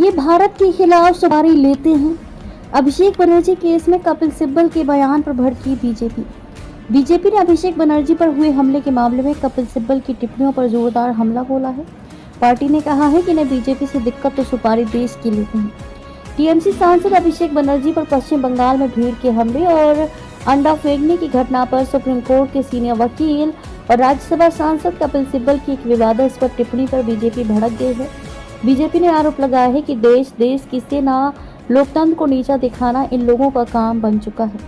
ये भारत के खिलाफ सुपारी लेते हैं। अभिषेक बनर्जी केस में कपिल सिब्बल के बयान पर भड़की बीजेपी ने अभिषेक बनर्जी पर हुए हमले के मामले में कपिल सिब्बल की टिप्पणियों पर जोरदार हमला बोला है। पार्टी ने कहा है कि इन्हें बीजेपी से दिक्कत तो सुपारी देश की लेते हैं। टीएमसी सांसद अभिषेक बनर्जी पर पश्चिम बंगाल में भीड़ के हमले और अंडा फेंकने की घटना पर सुप्रीम कोर्ट के सीनियर वकील और राज्यसभा सांसद कपिल सिब्बल की एक विवादास्पद टिप्पणी पर बीजेपी भड़क गई है। बीजेपी ने आरोप लगाया है कि देश की सेना लोकतंत्र को नीचा दिखाना इन लोगों का काम बन चुका है।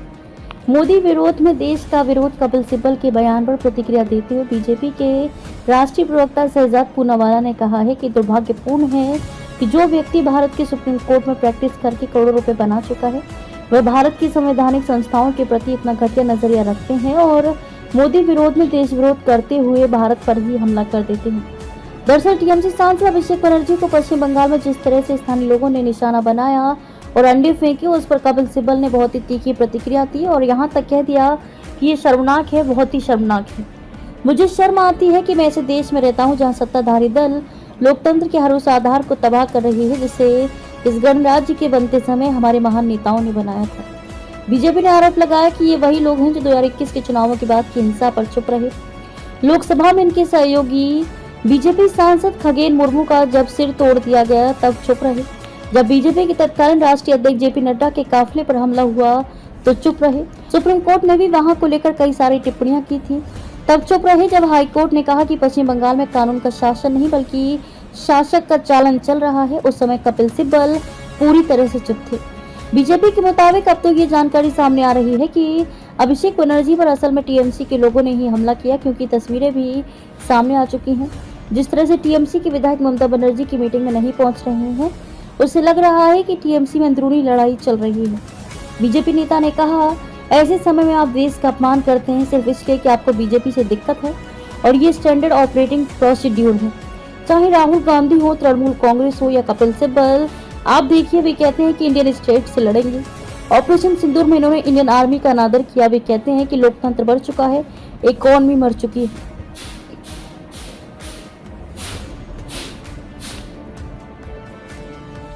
मोदी विरोध में देश का विरोध कपिल सिब्बल के बयान पर प्रतिक्रिया देते हुए बीजेपी के राष्ट्रीय प्रवक्ता शहजाद पूनावाला ने कहा है कि दुर्भाग्यपूर्ण है कि जो व्यक्ति भारत के सुप्रीम कोर्ट में प्रैक्टिस करके करोड़ों रुपए बना चुका है वह भारत की संवैधानिक संस्थाओं के प्रति इतना घटिया नजरिया रखते हैं और मोदी विरोध में देश विरोध करते हुए भारत पर ही हमला कर देते हैं। दरअसल टीएमसी सांसद अभिषेक बनर्जी को पश्चिम बंगाल में जिस तरह से स्थानीय लोगों ने निशाना बनाया और अंडे फेंके, उस पर कपिल सिब्बल ने बहुत ही तीखी प्रतिक्रिया दी और यहाँ तक कह दिया कि ये शर्मनाक है, बहुत ही शर्मनाक है। मुझे शर्म आती है कि मैं ऐसे देश में रहता हूँ जहाँ सत्ताधारी दल लोकतंत्र के हर उस आधार को तबाह कर रही है जिसे इस गणराज्य के बनते समय हमारे महान नेताओं ने बनाया था। बीजेपी ने आरोप लगाया कि ये वही लोग हैं जो 2021 के चुनावों के बाद की हिंसा पर चुप रहे। लोकसभा में इनके सहयोगी बीजेपी सांसद खगेन मुर्मू का जब सिर तोड़ दिया गया तब चुप रहे। जब बीजेपी के तत्कालीन राष्ट्रीय अध्यक्ष जेपी नड्डा के काफिले पर हमला हुआ तो चुप रहे। सुप्रीम कोर्ट ने भी वहां को लेकर कई सारी टिप्पणियां की थी, तब चुप रहे। जब हाई कोर्ट ने कहा कि पश्चिम बंगाल में कानून का शासन नहीं बल्कि शासक का चालन चल रहा है, उस समय कपिल सिब्बल पूरी तरह से चुप थे। बीजेपी के मुताबिक अब तो ये जानकारी सामने आ रही है कि अभिषेक बनर्जी पर असल में टीएमसी के लोगों ने ही हमला किया, क्योंकि तस्वीरें भी सामने आ चुकी हैं। जिस तरह से टीएमसी की विधायक ममता बनर्जी की मीटिंग में नहीं पहुंच रहे हैं, उससे लग रहा है कि टीएमसी में अंदरूनी लड़ाई चल रही है। बीजेपी नेता ने कहा, ऐसे समय में आप देश का अपमान करते हैं सिर्फ इसलिए कि आपको बीजेपी से दिक्कत है और ये स्टैंडर्ड ऑपरेटिंग प्रोसीड्यूर है। चाहे राहुल गांधी हो, तृणमूल कांग्रेस हो या कपिल सिब्बल, आप देखिए वे कहते हैं कि इंडियन स्टेट से लड़ेंगे। ऑपरेशन सिंदूर में इन्होंने इंडियन आर्मी का अनादर किया। वे कहते हैं कि लोकतंत्र बढ़ चुका है, इकोनॉमी मर चुकी है।